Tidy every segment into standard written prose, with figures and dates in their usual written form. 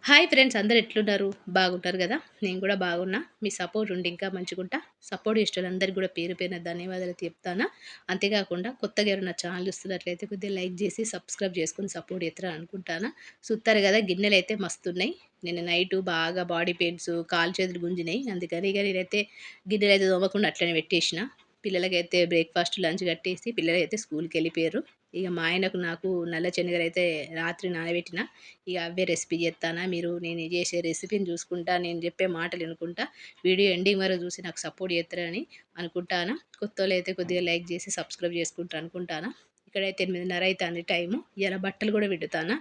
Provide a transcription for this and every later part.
Hi friends, అందరూ ఎట్లున్నారు? బాగుంటారు గదా! నేను గూడా బాగున్నా. మీ సపోర్ట్ ఉంటే ఇంకా మంచిగుంటా. సపోర్ట్ చేసేటోళ్ళందరికీ గూడా పేరు పేరున ధన్యవాదాలు చెప్తాను. అంతేకాకుండా కొత్తగా ఎవరైనా ఛానల్ చూస్తున్నట్లయితే కొద్దిగా లైక్ జేసి, సబ్స్క్రైబ్ చేసుకొని సపోర్ట్ చేత్తరని అనుకుంటాను. చూత్తారు గదా! గిన్నెలైతే మస్తున్నాయి. నిన్న నైటు బాగా బాడీ పెయిన్స్, కాళ్ళు చేతులు గుంజినాయి. అందుకని ఇగ నేనైతే గిన్నెలైతే తోమకుండా అట్లనే పెట్టేసిన. పిల్లలకైతే బ్రేక్‌ఫాస్ట్, లంచ్ కట్టేసి పిల్లలైతే స్కూల్‌కెళ్ళిపోయారు. ఇగ మా ఆయనకు నాకు నల్ల శనగలైతే రాత్రి నానబెట్టిన. ఇక అవే రెసిపీ చేస్తానా, మీరు నేను చేసే రెసిపీని చూసుకుంటా, నేను చెప్పే మాటలు వినుకుంటా వీడియో ఎండింగ్ వరకు చూసి నాకు సపోర్ట్ చేస్తారని అనుకుంటానా. కొత్తోళ్ళైతే కొద్దిగా లైక్ చేసి సబ్స్క్రైబ్ చేసుకుంటారు అనుకుంటానా. ఇక్కడైతే 8:30 అవుతుంది టైము. ఇవాళ బట్టలు కూడా పిండుతానా.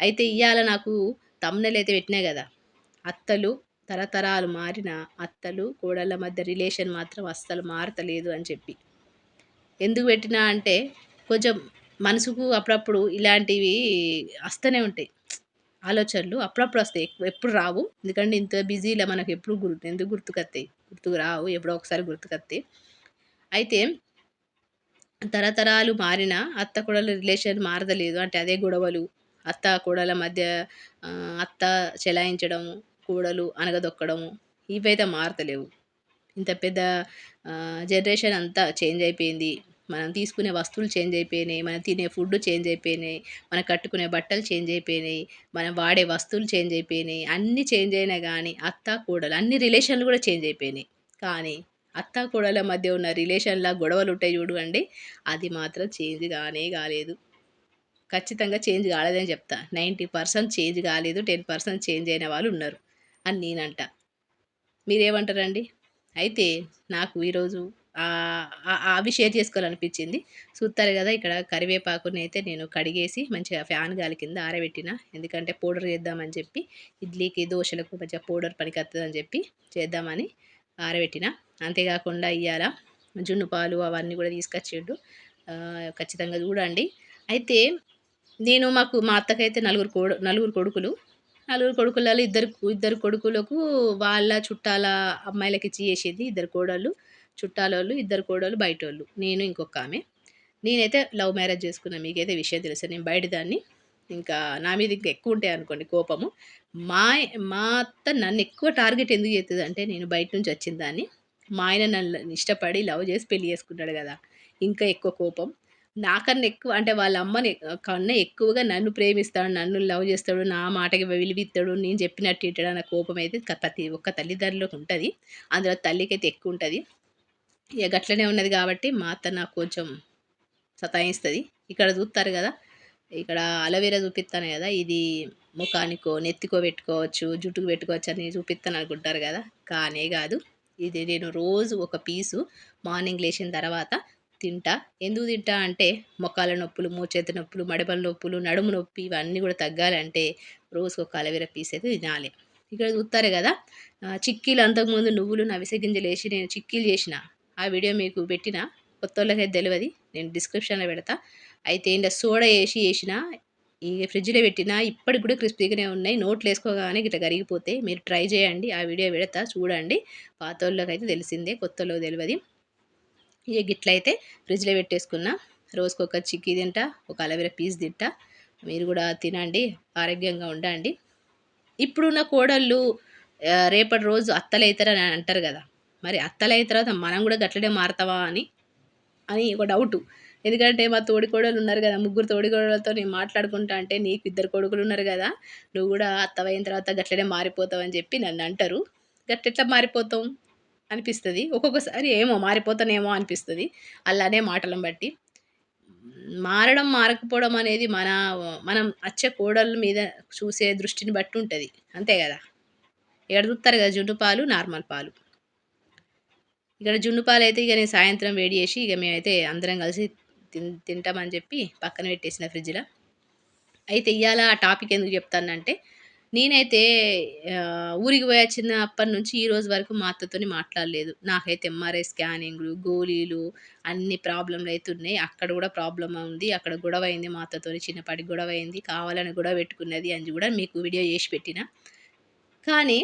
అయితే ఇవాళ నాకు థంబ్‌నెయిల్ అయితే పెట్టినా కదా, అత్తలు తరతరాలు మారిన అత్తలు కోడళ్ళ మధ్య రిలేషన్ మాత్రం అస్సలు మారతలేదు అని చెప్పి ఎందుకు పెట్టినా అంటే, కొంచెం మనసుకు అప్పుడప్పుడు ఇలాంటివి వస్తూనే ఉంటాయి. ఆలోచనలు అప్పుడప్పుడు వస్తాయి. ఎప్పుడు రావు. ఎందుకంటే ఇంత బిజీలో మనకు ఎప్పుడు ఎందుకు గుర్తుకొస్తాయి? గుర్తుకు రావు. ఎప్పుడో ఒకసారి గుర్తుకొస్తాయి. అయితే తరతరాలు మారిన అత్త కోడళ్ళ రిలేషన్ మారదలేదు. అంటే అదే గొడవలు. అత్త కోడళ్ళ మధ్య అత్త చెలాయించడము, కోడలు అణగదొక్కడము ఇవైతే మారతలేవు. ఇంత పెద్ద జనరేషన్ అంతా చేంజ్ అయిపోయింది. మనం తీసుకునే వస్తువులు చేంజ్ అయిపోయినాయి. మనం తినే ఫుడ్ చేంజ్ అయిపోయినాయి. మనం కట్టుకునే బట్టలు చేంజ్ అయిపోయినాయి. మనం వాడే వస్తువులు చేంజ్ అయిపోయినాయి. అన్నీ చేంజ్ అయినా గానీ అత్త, కోడలు అన్ని రిలేషన్‌లు గూడా చేంజ్ అయిపోయినాయి. కానీ అత్త, కోడళ్ళ మధ్య ఉన్న రిలేషన్‌ల గొడవలుంటాయి చూడండి. అది మాత్రం చేంజ్ గానే గాలేదు. ఖచ్చితంగా చేంజ్ కాలేదని చెప్తా. 90% చేంజ్ కాలేదు. 10% చేంజ్ అయిన వాళ్ళున్నారు అని నేనంటా. మీరేమంటారండి? అయితే నాకు ఈరోజు అవి షేర్ చేసుకోవాలనిపించింది. చూత్తారు గదా! ఇక్కడ కరివేపాకునైతే నేను కడిగేసి మంచిగా ఫ్యాన్ గాలి కింద ఆరబెట్టిన. ఎందుకంటే పౌడర్ చేద్దామని చెప్పి, ఇడ్లీకి, దోసలకు మంచిగా పౌడర్ పనికొత్తదని చెప్పి చేద్దామని ఆరబెట్టిన. అంతేకాకుండా ఇయ్యాల జున్ను పాలు అవన్నీ గూడా తీసుకొచ్చిండు. ఖచ్చితంగా చూడండి. అయితే మా అత్తకైతే నలుగురు కొడుకులు. నలుగురు కొడుకులలో ఇద్దరు కొడుకులకు వాళ్ళ చుట్టాల అమ్మాయిలకిచ్చి చేసింది. ఇద్దరు కోడళ్ళు చుట్టాలోళ్ళు, ఇద్దరు కోడళ్ళు బయటోళ్ళు. నేను ఇంకొకామె. నేనైతే లవ్ మ్యారేజ్ చేసుకున్నా. మీకైతే విషయం తెలుసు. నేను బయటిదాన్ని. ఇంకా నా మీద ఇంకా ఎక్కువుంటాయనుకోండి కోపము. మా మా అత్త నన్నెక్కువ టార్గెట్ ఎందుకు చేత్తదంటే, నేను బయట నుంచి వచ్చిన దాన్ని. మా ఆయన నన్ను ఇష్టపడి లవ్ చేసి పెళ్లి చేసుకున్నాడు గదా! ఇంకా ఎక్కువ కోపం. నాకన్నా ఎక్కువ అంటే వాళ్ళ అమ్మని కన్నా ఎక్కువగా నన్ను ప్రేమిస్తాడు, నన్ను లవ్ చేస్తాడు, నా మాటకి విలువిత్తడు, నేను చెప్పినట్టు వింటాడన్న కోపమైతే ప్రతి ఒక్క తల్లిదండ్రులకు ఉంటది. అందులో తల్లికైతే ఎక్కువుంటది. ఇగ గట్లనే ఉన్నది కాబట్టి మా అత్త నాకు కొంచెం సతాయిస్తది. ఇక్కడ చూత్తారు గదా! ఇక్కడ అలోవెరా చూపిత్తాను గదా! ఇది ముఖానికో, నెత్తికో పెట్టుకోవచ్చు, జుట్టుకు పెట్టుకోవచ్చు అని చూపిత్తాను అనుకుంటారు గదా! కానే గాదు. ఇది నేను రోజు ఒక పీసు మార్నింగ్ లేచిన తర్వాత తింటా. ఎందుకు తింటా అంటే, మోకాళ్ళ నొప్పులు, మోచేతి నొప్పులు, మడమల నొప్పులు, నడుము నొప్పి ఇవన్నీ గూడా తగ్గాలంటే రోజుకొక అలోవెరా పీస్ అయితే తినాలి. ఇక్కడ చూత్తారు గదా! చిక్కీలు అంతకుముందు నువ్వులు, అవిసె గింజలేసి నేను చిక్కీలు చేసిన. ఆ వీడియో మీకు పెట్టినా. కొత్తోళ్ళకైతే తెలవది. నేను డిస్క్రిప్షన్‌లో పెడతా. అయితే ఇందులో సోడా ఏసి ఏసినా, ఈ ఫ్రిడ్జ్‌లో పెట్టినా ఇప్పటికి కూడా క్రిస్పీగానే ఉన్నాయి. నోట్లో ఏసుకోగానే గిట్ల కరిగిపోతాయి. మీరు ట్రై చేయండి. ఆ వీడియో పెడతా చూడండి. పాతోళ్ళకైతే తెలిసిందే. కొత్తోళ్ళకి తెలవది. ఇగ గిట్లయితే ఫ్రిడ్జ్‌లో పెట్టేసుకున్నా. రోజుకొక చిక్కీ తింటా. ఒక అలోవెరా పీస్ తింటా. మీరు గూడా తినండి. ఆరోగ్యంగా ఉండండి. ఇప్పుడున్న కోడళ్ళు రేపటి రోజు అత్తలైతారని అంటారు గదా! మరి అత్తలైన తర్వాత మనం గూడా గట్లనే మారతామా అని అని ఒక డౌటు. ఎందుకంటే మా తోడికోడళ్ళున్నారు గదా! ముగ్గురు తోడికోడళ్ళతో నేను మాట్లాడుకుంటా అంటే, "నీకు ఇద్దరు కొడుకులున్నారు గదా! నువ్వు గూడా అత్తవయిన తర్వాత గట్లనే మారిపోతావని" చెప్పి నన్నంటరు. గట్టెట్లా మారిపోతాం అనిపిస్తది. ఒక్కొక్కసారి ఏమో మారిపోతానేమో అనిపిస్తది. ఆళ్ళనే మాటలను బట్టి. మారడం, మారకపోవడం అనేది మనం అచ్చే కోడళ్ళ మీద చూసే దృష్టిని బట్టి ఉంటది. అంతే గదా! ఇక్కడ జూత్తరు గదా! జున్ను పాలు, నార్మల్ పాలు. ఇక్కడ జున్ను పాలైతే ఇగ నేను సాయంత్రం వేడి జేసి ఇగ మేమైతే అందరం కలిసి తింటామని జెప్పి పక్కన పెట్టేసిన ఫ్రిడ్జ్‌ల. అయితే ఇయ్యాల ఆ టాపిక్ ఎందుకు జెప్తానంటే, నేనైతే ఊరికి పోయొచ్చినప్పటి నుంచి ఈ రోజు వరకు మా అత్తతోని మాట్లాడలేదు. నాకైతే ఎంఆర్ఐ స్కానింగ్‌లు, గోళీలు అన్ని ప్రాబ్లమ్‌లయితున్నాయి. అక్కడ గూడా ప్రాబ్లమ్ ఉంది. అక్కడ గొడవయింది మా అత్తతోని చిన్నపాటి గొడవయింది. కావాలని గొడవ పెట్టుకున్నది అని గూడా మీకు వీడియో జేసి పెట్టిన. కానీ,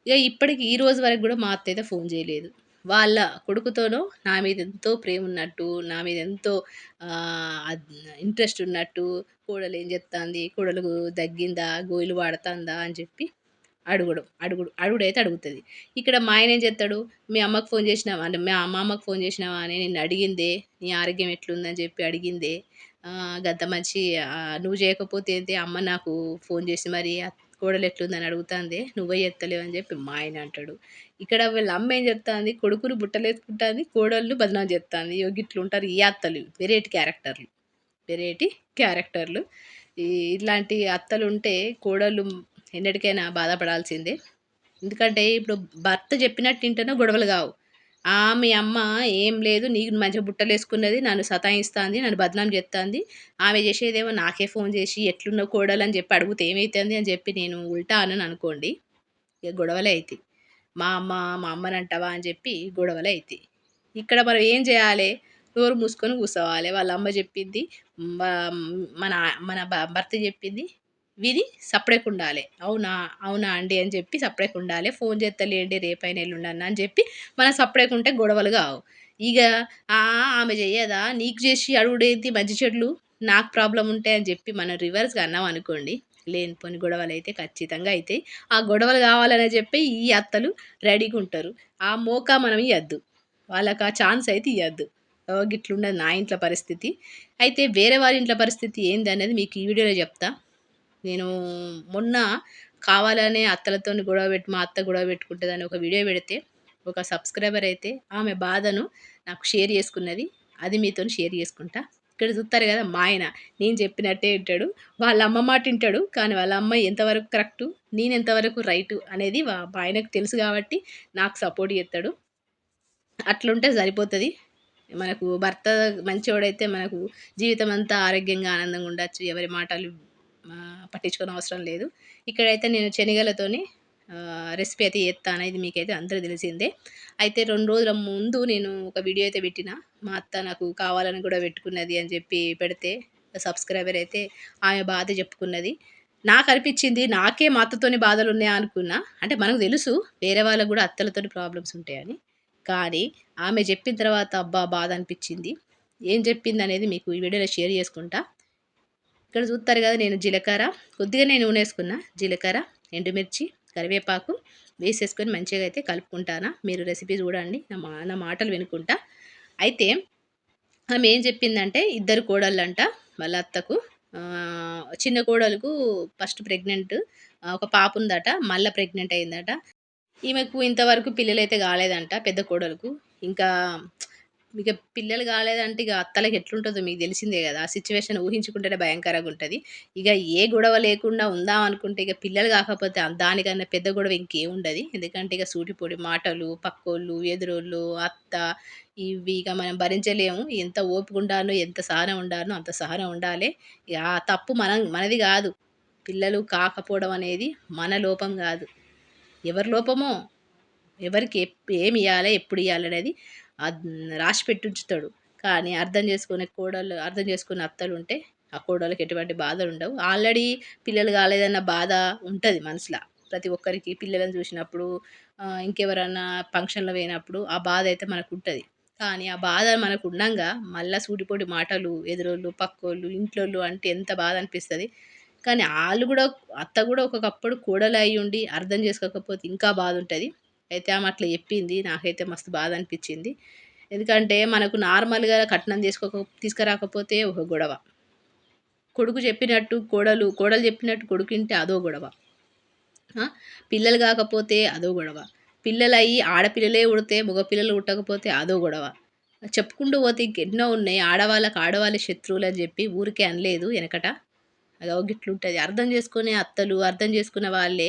ఇగ ఇప్పటికి ఈ రోజు వరకు గూడా మా అత్తయితే ఫోను జేయలేదు. వాళ్ళ కొడుకుతోనో నా మీద ఎంతో ప్రేమున్నట్టు, నా మీద ఎంతో అద్ ఇంట్రెస్ట్ ఉన్నట్టు, కోడలు ఏం జేత్తాంది, కోడలు దగ్గిందా, గోళీలు వాడతాందా అని జెప్పి అడుగుడైతే అడుగుతది. ఇక్కడ మా ఆయన ఏం చేస్తాడు, "మీ అమ్మకి ఫోన్ చేసినావా?" అంటే మా అమ్మకి ఫోన్ చేసినావా అని నిన్ను అడిగిందే, నీ ఆరోగ్యం ఎట్లుందని చెప్పి అడిగిందే. గంత మంచి నువ్వు చేయకపోతే ఏంది అమ్మ నాకు ఫోన్ చేసి మరి కోడలు ఎట్లుందని అడుగుతాందే, నువ్వే చేత్తలేవు అని చెప్పి మా ఆయన అంటాడు. ఇక్కడ వీళ్ళ అమ్మ ఏం చెప్తాంది, కొడుకుని బుట్టలేసుకుంటాంది, కోడళ్ళు బదనాం చెప్తాంది. ఇగో గిట్లుంటారు ఈ అత్తలు. వెరైటీ క్యారెక్టర్లు. వెరైటీ క్యారెక్టర్లు. ఈ ఇట్లాంటి అత్తలుంటే కోడళ్ళు ఎన్నటికైనా బాధపడాల్సిందే. ఎందుకంటే ఇప్పుడు భర్త చెప్పినట్టు ఇంటేనే గొడవలు గావు. మీ అమ్మ ఏం లేదు నీకు మంచిగా బుట్టలేసుకున్నది. నన్ను సతాయిస్తాంది. నన్ను బదనాం జేత్తాంది. ఆమె జేసేదేమో నాకే ఫోను జేసి ఎట్లున్నావు కోడలని జెప్పి అడుగుతే ఏమైతుంది అని జెప్పి నేను ఉల్టా అన్నాననుకోండి, ఇగ గొడవలే అయితయి. మా అమ్మనంటావా అని జెప్పి గొడవలే అయితయి. ఇక్కడ మనం ఏం జేయాలే? నోరు మూసుకొని కూసోవాలే. వాళ్ళ అమ్మ జెప్పింది మ మన మన భర్త జెప్పింది విని సప్పుడేకుండాలే. అవునా? అవునా అండి అని జెప్పి సప్పుడేకుండాలే. ఫోను జేత్తలేండి రేపైనా ఎల్లుండన్నా అని జెప్పి మనం సప్పుడేకుంటే గొడవలు గావు. ఇగ ఆమె జెయ్యదా? నీకు జేసి అడుగుడేంది మంచి చెడులు? నాకు ప్రాబ్లమ్ ఉంటే అని జెప్పి మనం రివర్స్‌గా అన్నామనుకోండి, లేనిపోని గొడవలైతే ఖచ్చితంగా అయితయి. ఆ గొడవలు గావాలనే జెప్పి ఈ అత్తలు రెడీగుంటరు. ఆ మోకా మనం ఇయ్యద్దు. వాళ్ళకా ఛాన్స్ అయితే ఇయ్యద్దు. గిట్లున్నది నా ఇంట్లో పరిస్థితి. అయితే వేరే వాళ్ళ ఇంట్లో పరిస్థితి ఏందనేది మీకు ఈ వీడియోలో జెప్తా. నేను మొన్న కావాలనే అత్తలతోని మా అత్త గొడవ పెట్టుకుంటదని ఒక వీడియో పెడితే, ఒక సబ్‌స్క్రైబర్ అయితే ఆమె బాధను నాకు షేర్ చేసుకున్నది. అది మీతోని షేర్ చేసుకుంటా. ఇక్కడ చూత్తారు గదా! మా ఆయన నేను చెప్పినట్టే ఇంటడు. వాళ్ళ అమ్మ మాట ఇంటడు. కానీ వాళ్ళ అమ్మ ఎంతవరకు కరెక్టు, నేనెంతవరకు రైటు అనేది మా ఆయనకు తెలుసు గాబట్టి నాకు సపోర్ట్ జేత్తడు. అట్లుంటే సరిపోతది. మనకు భర్త మంచోడైతే మనకు జీవితమంతా ఆరోగ్యంగా, ఆనందంగా ఉండొచ్చు. ఎవరి మాటలు పట్టించుకోనవసరం లేదు. ఇక్కడైతే నేను శనగలతోని రెసిపీ అయితే చేత్తాను. ఇది మీకైతే అందరికి తెలిసిందే. అయితే 2 రోజుల ముందు నేను ఒక వీడియో అయితే పెట్టినా. మా అత్త నాకు కావాలని కూడా పెట్టుకున్నది అని చెప్పి పెడితే సబ్‌స్క్రైబర్ అయితే ఆమె బాధ చెప్పుకున్నది. నాకనిపించింది నాకే మా అత్తతోని బాధలున్నాయా అనుకున్నా. అంటే మనకు తెలుసు వేరే వాళ్ళకి గూడా అత్తలతోని ప్రాబ్లమ్స్ ఉంటాయని. కానీ ఆమె జెప్పిన తర్వాత అబ్బా! బాధ అనిపిచ్చింది. ఏం జెప్పిందనేది మీకు ఈ వీడియోలో షేర్ చేసుకుంటా. ఇక్కడ చూత్తారు గదా! నేను కొద్దిగానే నూనేసుకున్న. జీలకర్ర, ఎండుమిర్చి, కరివేపాకు వేసేసుకొని మంచిగా అయితే కలుపుకుంటానా. మీరు రెసిపీ చూడండి. నా మాటలు వినుకుంటా. అయితే ఆమె ఏం చెప్పిందంటే ఇద్దరు కోడళ్ళంట వాళ్ళ అత్తకు. చిన్న కోడలుకు ఫస్ట్ ప్రెగ్నెంట్. ఒక పాపుందట. మళ్ళా ప్రెగ్నెంట్ అయిందట. ఈమెకు ఇంతవరకు పిల్లలైతే గాలేదంట పెద్ద కోడలుకు. ఇంకా ఇక పిల్లలు గాలేదంటే ఇగ అత్తలకి ఎట్లుంటదో మీకు తెలిసిందే గదా! ఆ సిట్యుయేషన్ ఊహించుకుంటేనే భయంకరంగుంటది. ఇగ ఏ గొడవ లేకుండా ఉందాం అనుకుంటే ఇగ పిల్లలు గాకపోతే దానికన్నా పెద్ద గొడవ ఇంకేముండది. ఎందుకంటే ఇగ సూటిపోటి మాటలు, పక్కోళ్ళు, ఎదురోళ్ళు, అత్త ఇవి ఇక మనం భరించలేము. ఎంత ఓపికుండానో, ఎంత సహనం ఉండానో అంత సహనం ఉండాలే. ఇగ ఆ తప్పు మనది గాదు. పిల్లలు కాకపోవడం అనేది మన లోపం గాదు. ఎవరి లోపమో, ఎవరికి ఏమియ్యాలే, ఎప్పుడియ్యాలనేది అద్ రాసిపెట్టుంచుతాడు. కానీ అర్థం చేసుకునే అత్తలుంటే, ఆ కోడళ్ళకి ఎటువంటి బాధలుండవు. ఆల్రెడీ పిల్లలు కాలేదన్న బాధ ఉంటది మనసుల. ప్రతి ఒక్కరికి పిల్లలను చూసినప్పుడు, ఇంకెవరన్నా ఫంక్షన్‌లో పోయినప్పుడు ఆ బాధైతే మనకుంటది. కానీ ఆ బాధ మనకుండంగా మళ్ళా సూటిపోటి మాటలు, ఎదురోళ్ళు, పక్కోళ్ళు, ఇంట్లోళ్ళు అంటే ఎంత బాధనిపిస్తది. కానీ ఆళ్ళు గూడా అత్త గూడా ఒకప్పుడు కోడలయ్యుండి అర్థం చేసుకోకపోతే ఇంకా బాధుంటది. అయితే ఆమె అట్లా చెప్పింది. నాకైతే మస్తు బాధనిపిచ్చింది. ఎందుకంటే మనకు నార్మల్‌గా కట్నం తీసుకురాకపోతే ఒక గొడవ. కోడలు చెప్పినట్టు కొడుకింటే అదో గొడవ. ఆ! పిల్లలు గాకపోతే అదో గొడవ. పిల్లలయ్యి ఆడపిల్లలే పుడితే మగ పిల్లలు పుట్టకపోతే అదో గొడవ. చెప్పుకుంటూ పోతే ఇంకెన్నో ఉన్నాయి. ఆడవాళ్ళే శత్రువులని జెప్పి ఊరికే అనలేదు ఎనకట. అగో గిట్లుంటది. అర్థం చేసుకునే అత్తలు, అర్థం చేసుకున్న వాళ్ళే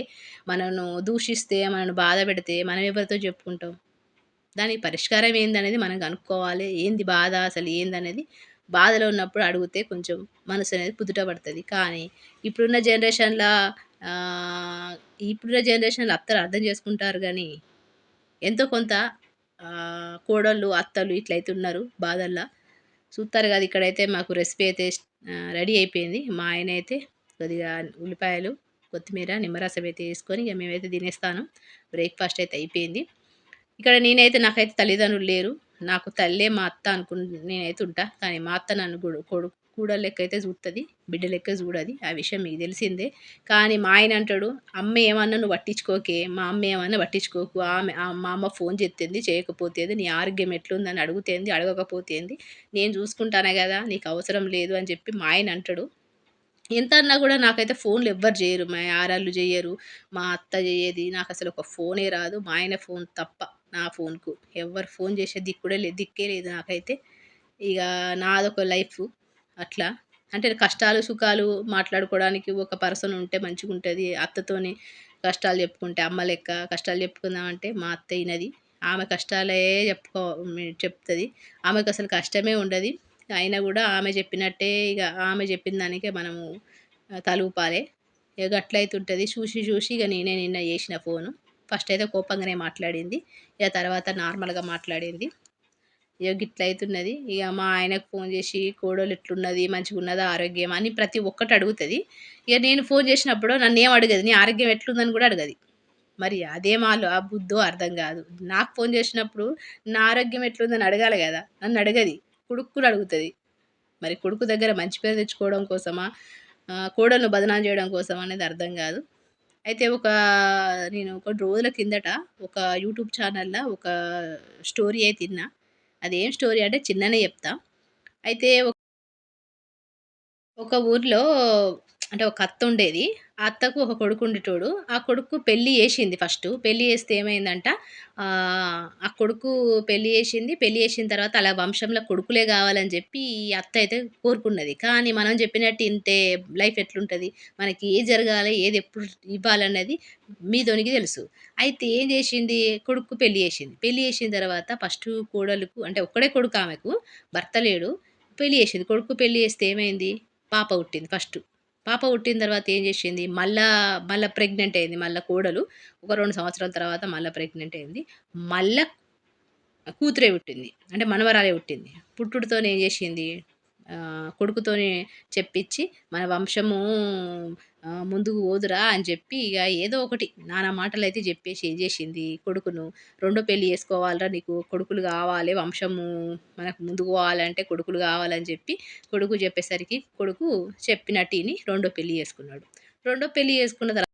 మనను దూషిస్తే, మనను బాధ పెడితే మనం ఎవరితో చెప్పుకుంటాం? దానికి పరిష్కారం ఏందనేది మనం కనుక్కోవాలి. ఏంది బాధ అసలు ఏందనేది బాధలో ఉన్నప్పుడు అడిగితే కొంచెం మనసనేది కుదుట పడతది. కానీ ఇప్పుడున్న జనరేషన్‌ల ఆహ్, ఇప్పుడున్న జనరేషన్‌లో అత్తలు అర్థం చేసుకుంటారు గానీ, ఎంతో కొంత కోడళ్ళు, అత్తలు ఇట్లయితే ఉన్నారు బాధల్ల. చూత్తారు గదా! ఇక్కడైతే మాకు రెసిపీ అయితే రెడీ అయిపోయింది. మా ఆయనైతే కొద్దిగా ఉల్లిపాయలు, కొత్తిమీర, నిమ్మరసం అయితే యేసుకొని ఇగ మేమైతే తినేస్తాను. బ్రేక్‌ఫాస్ట్ అయితే అయిపోయింది. ఇక్కడ నాకైతే తల్లిదండ్రులు లేరు. నాకు తల్లే మా అత్త నేనైతే ఉంటా. కానీ మా అత్త నన్ను కూడలు లెక్క అయితే చూస్తుంది, బిడ్డ లెక్క చూడది. ఆ విషయం మీకు తెలిసిందే. కానీ మా ఆయన అంటాడు, "అమ్మ ఏమన్నా నువ్వు పట్టించుకోకే, మా అమ్మ ఏమన్నా పట్టించుకోకు. మా అమ్మ ఫోన్ చేస్తుంది, చేయకపోతేంది, నీ ఆరోగ్యం ఎట్లుందని అడుగుతేంది, అడగకపోతేంది, నేను చూసుకుంటాను కదా, నీకు అవసరం లేదు" అని చెప్పి మా ఆయన అంటాడు. ఎంత అన్నా గూడా నాకైతే ఫోన్‌లు ఎవ్వరు జెయ్యరు. మా యారాళ్ళు జెయ్యరు. మా అత్త జెయ్యది. నాకసలు ఒక ఫోనే రాదు. మా ఆయన ఫోన్ తప్ప నా ఫోన్‌కు. ఎవ్వరు ఫోన్ జేసే దిక్కే లేదు నాకైతే. ఇగ నాదొక లైఫు అట్లా. అంటే కష్టాలు, సుఖాలు మాట్లాడుకోవడానికి ఒక పర్సన్ ఉంటే మంచిగుంటది. అత్తతోని కష్టాలు చెప్పుకుంటే అమ్మ లెక్క కష్టాలు చెప్పుకుందామంటే మా అత్త ఇనది. ఆమె కష్టాలే చెప్తది. ఆమెకసలు కష్టమే ఉండది. అయినా గూడా ఆమె చెప్పినట్టే ఇగ ఆమె చెప్పిన దానికే మనము తలూపాలే. ఇగ గట్లయితుంటది. చూసి చూసి ఇగ నేనే నిన్న చేసిన ఫోను. ఫస్ట్ అయితే కోపంగానే మాట్లాడింది. ఇగ తర్వాత నార్మల్‌గా మాట్లాడింది. ఇగ గిట్లయితున్నది. ఇగ మా ఆయనకు ఫోన్ జేసి కోడలు ఎట్లున్నది? మంచిగున్నదా ఆరోగ్యం? అని ప్రతి ఒక్కటి అడుగుతది. ఇగ నేను ఫోన్ చేసినప్పుడు నన్నేం అడగది. నీ ఆరోగ్యం ఎట్లుందని గూడా అడగది. మరి అదేం ఆ బుద్ధో అర్థం గాదు. నాకు ఫోన్ చేసినప్పుడు నా ఆరోగ్యం ఎట్లుందని అడగాలి గదా! నన్నడగది. కుడుక్కున అడుగుతది. మరి కొడుకు దగ్గర మంచి పేరు తెచ్చుకోవడం కోసమా? కోడలను బదనాం జేయడం కోసమా అనేది అర్థం గాదు. అయితే నేను కొన్ని రోజుల కిందట ఒక యూట్యూబ్ ఛానల్‌ల ఒక స్టోరీ అయితే ఇన్నా. అదేం స్టోరీ అంటే చిన్ననే చెప్తా. అయితే ఒక ఊర్లో అంటే ఒక అత్తుండేది. ఆ అత్తకు ఒక కొడుకుండేటోడు. ఆ కొడుక్కు పెళ్లి చేషింది ఫస్టు. పెళ్లి చేస్తే ఏమైందంట, ఆ కొడుకు పెళ్లి చేషింది. పెళ్లి చేషిన తర్వాత అలా వంశంలో కొడుకులే గావాలని జెప్పి ఈ అత్త అయితే కోరుకున్నది. కానీ మనం చెప్పినట్టు ఇంటే లైఫ్ ఎట్లుంటది? మనకి ఏది జరగాలి, ఏది ఎప్పుడు ఇవ్వాలన్నది మీదోనికి తెలుసు. అయితే ఏం జేషింది, కొడుక్కు పెళ్లి చేషింది. పెళ్లి చేషిన తర్వాత ఫస్టు కోడలుకు అంటే ఒక్కడే కొడుకు ఆమెకు. భర్త లేడు. పెళ్లి చేషింది. కొడుక్కు పెళ్లి చేస్తే ఏమైంది? పాప పుట్టింది ఫస్టు. పాప పుట్టిన తర్వాత ఏం జేషింది, మళ్ళా ప్రెగ్నెంట్ అయింది. మళ్ళా కోడలు ఒక 2 సంవత్సరాల తర్వాత మళ్ళా ప్రెగ్నెంట్ అయింది. మళ్ళా కూతురే పుట్టింది. అంటే మనవరాలే పుట్టింది. పుట్టుడుతోని ఏం జేషింది, కొడుకుతోని చెప్పించి మన వంశము ముందుకు పోదురా అని జెప్పి ఇగ ఏదో ఒకటి నానా మాటలైతే జెప్పేసి ఏం జేషింది, కొడుకును రెండో పెళ్లి చేసుకోవాలిరా, నీకు కొడుకులు గావాలి, వంశము మనకు ముందుకు పోవాలంటే కొడుకులు గావాలని జెప్పి కొడుకు జెప్పేసరికి కొడుకు చెప్పినట్టు ఇని రెండో పెళ్లి చేసుకున్నాడు. రెండో పెళ్లి చేసుకున్న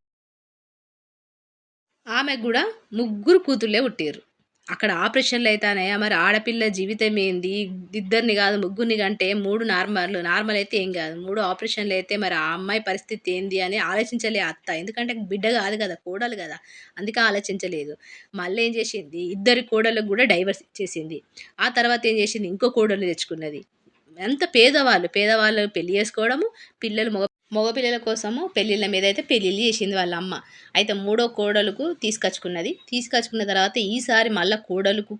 ఆమెకు గూడా ముగ్గురు కూతుళ్ళే పుట్టిర్రు. అక్కడ ఆపరేషన్‌లయితానయా? మరి ఆడపిల్ల జీవితం ఏంది? ఇద్దరిని గాదు ముగ్గురిని కంటే 3 నార్మల్ అయితే ఏం గాదు. 3 ఆపరేషన్‌లయితే మరి ఆ అమ్మాయి పరిస్థితి ఏంది అని ఆలోచించలే అత్త. ఎందుకంటే బిడ్డ గాదు గదా! కోడలు గదా! అందుకే ఆలోచించలేదు. మళ్ళేం జేషింది, ఇద్దరి కోడళ్ళకి గూడా డైవర్స్ ఇచ్చేసింది. ఆ తర్వాత ఏం జేషింది, ఇంకో కోడల్ని తెచ్చుకున్నది. ఎంత పేదవాళ్ళు. పేదవాళ్ళు పెళ్లి చేసుకోవడము, పిల్లలు మగ పిల్లల కోసము పెళ్ళిళ్ళ మీదయితే పెళ్ళిళ్ళు చేసింది వాళ్ళమ్మ. అయితే మూడో కోడలుకు తీసుకొచ్చుకున్నది. తీసుకొచ్చుకున్న తర్వాత ఈసారి మళ్ళా కోడలుకు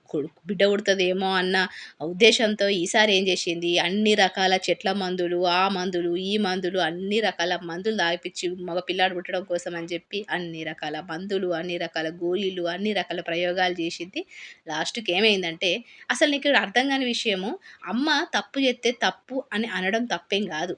బిడ్డ పుడతదేమో అన్న ఉద్దేశంతో ఈసారి ఏం చేసింది, అన్ని రకాల చెట్ల మందులు, ఆ మందులు, ఈ మందులు అన్ని రకాల మందులు తాగిపిచ్చి మగ పిల్లాడు పుట్టడం కోసం అని చెప్పి అన్ని రకాల మందులు, అన్ని రకాల గోళీలు, అన్ని రకాల ప్రయోగాలు చేసింది. లాస్ట్‌కి ఏమైందంటే అసలు నీకు అర్థం కాని విషయము, అమ్మ తప్పు చేస్తే తప్పు అని అనడం తప్పేం గాదు.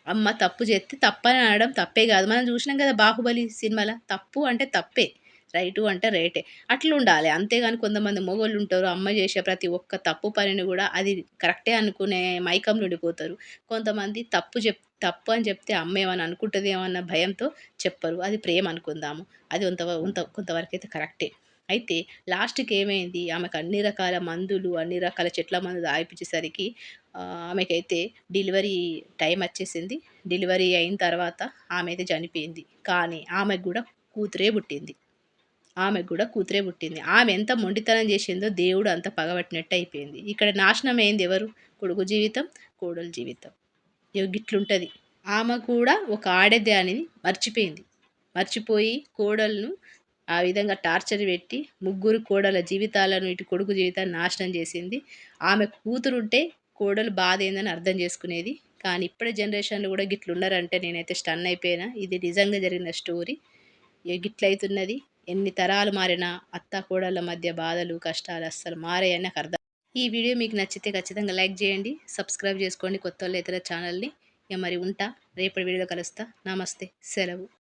అమ్మ తప్పు చేస్తే తప్పని అనడం తప్పే గాదు. మనం జూషినాం గదా 'బాహుబలి' సినిమాల. తప్పు అంటే తప్పే. రైటు అంటే రైటే. అట్లుండాలే. అంతేగాని కొంతమంది మొగోళ్ళుంటారు. అమ్మ జేసే ప్రతి ఒక్క తప్పు పనిని గూడా అది కరెక్టే అనుకునే మైకంలో ఉండిపోతారు. కొంతమంది తప్పు అని చెప్తే అమ్మ ఏమన్నా అనుకుంటదేమో అన్న భయంతో చెప్పరు. అది ప్రేమ అనుకుందాము. అది కొంతవరకైతే కరెక్టే. అయితే లాస్ట్‌కి ఏమైంది, ఆమెకు అన్ని రకాల మందులు, అన్ని రకాల చెట్ల మందు తాగిపిచ్చేసరికి ఆమెకైతే డెలివరీ టైమ్ వచ్చేసింది. డెలివరీ అయిన తర్వాత ఆమె అయితే చనిపోయింది. కానీ ఆమెకు గూడా కూతురే పుట్టింది. ఆమెకు గూడా కూతురే పుట్టింది. ఆమె ఎంత మొండితనం చేసిందో దేవుడు అంత పగబట్టినట్టు అయిపోయింది. ఇక్కడ నాశనం అయింది ఎవరు? కొడుకు జీవితం, కోడలు జీవితం. ఇగ గిట్లుంటది. ఆమె కూడా ఒక ఆడదే అనేది మర్చిపోయింది. మర్చిపోయి కోడలను ఆ విధంగా టార్చర్ పెట్టి ముగ్గురు కోడళ్ళ జీవితాలను, ఇటు కొడుకు జీవితాన్ని నాశనం చేసింది. ఆమె కూతురుంటే కోడలు బాధేందని అర్థం చేసుకునేది. కానీ ఇప్పటి జనరేషన్‌లో కూడా గిట్లున్నారంటే నేనైతే స్టన్ అయిపోయినా. ఇది నిజంగా జరిగిన స్టోరీ. ఇగ గిట్లయితున్నది. ఎన్ని తరాలు మారినా అత్త కోడళ్ళ మధ్య బాధలు, కష్టాలు అస్సలు మారయని నాకు అర్థం. ఈ వీడియో మీకు నచ్చితే ఖచ్చితంగా లైక్ చేయండి. సబ్స్క్రైబ్ చేసుకోండి కొత్తోళ్ళైతే ఛానల్‌ని. ఇగ మరి ఉంటా. రేపటి వీడియోలో కలుస్తా. నమస్తే. సెలవు.